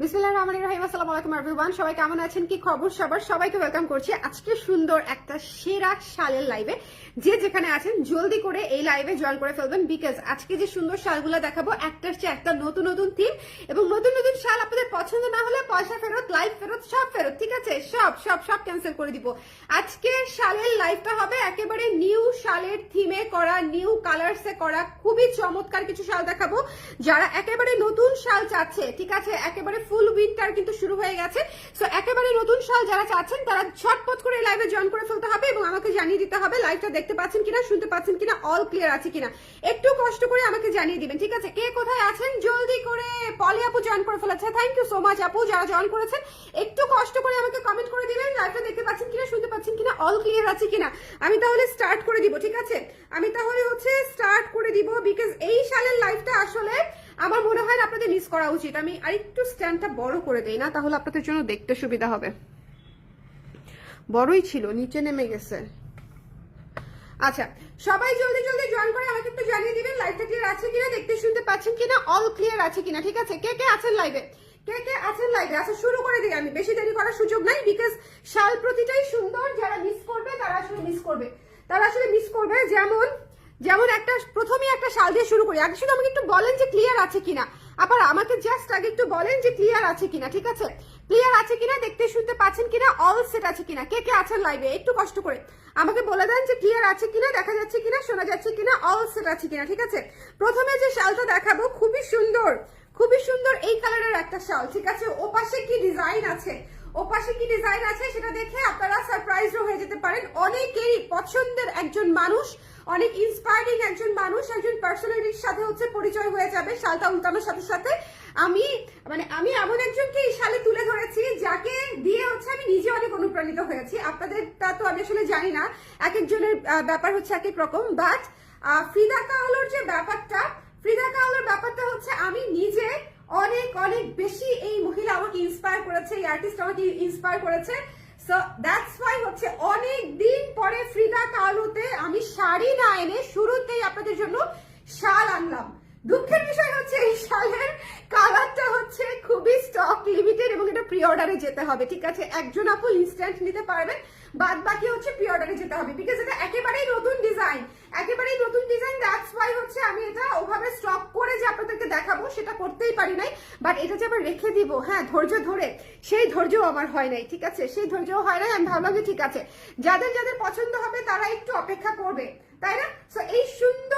বিসমিল্লাহির রহমানির রহিম। আসসালামু আলাইকুম এভরিওয়ান, সবাই কেমন আছেন, কি খবর সবার? সবাইকে ওয়েলকাম করছি আজকে সুন্দর একটা সেরা শালের লাইভে। যে যেখানে আছেন জলদি করে এই লাইভে জয়েন করে ফেলবেন, বিকজ আজকে যে সুন্দর শালগুলো দেখাবো একটার চেয়ে একটা নতুন নতুন থিম এবং নতুন নতুন শাল। আপনাদের পছন্দ না হলে পয়সা ফেরত, লাইভ ফেরত, সব ফেরত, ঠিক আছে? সব সব সব ক্যান্সেল করে দিব। আজকে শালের লাইভটা হবে একেবারে নিউ শালের থিমে করা, নিউ কালারসে করা, খুবই চমৎকার কিছু শাল দেখাবো যারা একেবারে নতুন শাল চাচ্ছে, ঠিক আছে? একেবারে ফুল উইন্টার কিন্তু শুরু হয়ে গেছে, সো একেবারে নতুন শাল যারা চাচ্ছেন তারা ঝটপট করে লাইভে জয়েন করে ফেলতে হবে এবং আমাকে জানিয়ে দিতে হবে লাইভটা দেখতে পাচ্ছেন কিনা, শুনতে পাচ্ছেন কিনা, অল ক্লিয়ার আছে কিনা। একটু কষ্ট করে আমাকে জানিয়ে দিবেন, ঠিক আছে? কে কোথায় আছেন জলদি করে। পলি আপু জয়েন করে ফেলেছে, থ্যাংক ইউ সো মাচ আপু যারা জয়েন করেছেন। একটু কষ্ট করে আমাকে কমেন্ট করে দিবেন লাইভটা দেখতে পাচ্ছেন কিনা, শুনতে পাচ্ছেন কিনা, অল ক্লিয়ার আছে কিনা। আমি তাহলে স্টার্ট করে দিব, ঠিক আছে? আমি তাহলে স্টার্ট করে দিব, বিকজ এই শালের লাইভটা আসলে আমার মনে হয় আপনাদের মিস করা উচিত। আমি আরেকটু স্ট্যান্ডটা বড় করে দেই না, তাহলে আপনাদের জন্য দেখতে সুবিধা হবে। বড়ই ছিল, নিচে নেমে গেছে। আচ্ছা, সবাই জলদি জলদি জয়েন করে আমাকে একটু জানিয়ে দিবেন লাইভটা ক্লিয়ার আছে কিনা, দেখতে শুনতে পাচ্ছেন কিনা, অল ক্লিয়ার আছে কিনা, ঠিক আছে? কে কে আছেন লাইভে, কে কে আছেন লাইভে? আচ্ছা, শুরু করে দিই আমি, বেশি দেরি করার সুযোগ নাই, বিকজ শাল প্রতিটাই সুন্দর। যারা মিস করবে তারা আসলে মিস করবে, যেমন একটা প্রথমেই একটা শাল দিয়ে শুরু করি। আগে শুধু আমাকে একটু বলেন যে ক্লিয়ার আছে কিনা, আবার আমাকে জাস্ট আগে একটু বলেন যে ক্লিয়ার আছে কিনা, ঠিক আছে? ক্লিয়ার আছে কিনা, দেখতে শুনতে পাচ্ছেন কিনা, অল সেট আছে কিনা, কে কে আছেন লাইভে একটু কষ্ট করে আমাকে বলে দেন যে ক্লিয়ার আছে কিনা, দেখা যাচ্ছে কিনা, শোনা যাচ্ছে কিনা, অল সেট আছে কিনা, ঠিক আছে? প্রথমে যে শালটা দেখাবো খুবই সুন্দর, খুবই সুন্দর এই কালারের একটা শাল, ঠিক আছে? ওপাশে কি ডিজাইন আছে, ওপাশে কি ডিজাইন আছে সেটা দেখে আপনারা সারপ্রাইজও হয়ে যেতে পারেন। অনেকেরই পছন্দের একজন মানুষ, অনেক ইন্সপায়ারিং একজন মানুষ, একজন পার্সোনালিটির সাথে পরিচয় হয়ে যাবে শালটা উল্টানোর সাথে সাথে। আমি এমন একজনকে এই শালে তুলে ধরেছি যাকে দিয়ে আমি নিজে অনেক অনুপ্রাণিত হয়েছি। আপনাদেরটা তো আমি আসলে জানি না, এক একজনের ব্যাপার এক এক রকম, বাট ফ্রিদা কাহলোর যে ব্যাপারটা, আমি নিজে অনেক অনেক বেশি, এই মহিলা আমাকে ইন্সপায়ার করেছে, এই আর্টিস্ট আমাকে ইন্সপায়ার করেছে। সো দ্যাটস ওয়াই অনেক দিন পরে ফ্রিদা কাহলোতে আমি শাড়ি না এনে শুরুতেই আপনাদের জন্য শাল আনলাম। দুঃখের বিষয় এই শালের কালারটা খুবই স্টক লিমিটেড এবং এটা প্রি অর্ডারে যেতে হবে, ঠিক আছে? একজন আপু ইনস্ট্যান্ট নিতে পারবেন, বাদ বাকি প্রি অর্ডারে যেতে হবে, বিকজ এটা একেবারেই নতুন ডিজাইন, একেবারেই নতুন ডিজাইন। দ্যাটস ওয়াই আমি এটা ওভাবে স্টক করে যে আপনাদেরকে দেখাবো সেটা করতেই পারি নাই, বাট এটা যে আবার রেখে দিব, হ্যাঁ, ধৈর্য ধরে, সেই ধৈর্য আমার হয় নাই, ঠিক আছে? সেই ধৈর্য হয় নাই। আমি ভাবলাম যে ঠিক আছে, যাদের যাদের পছন্দ হবে তারা একটু অপেক্ষা করবে, তাই না? সো এই সুন্দর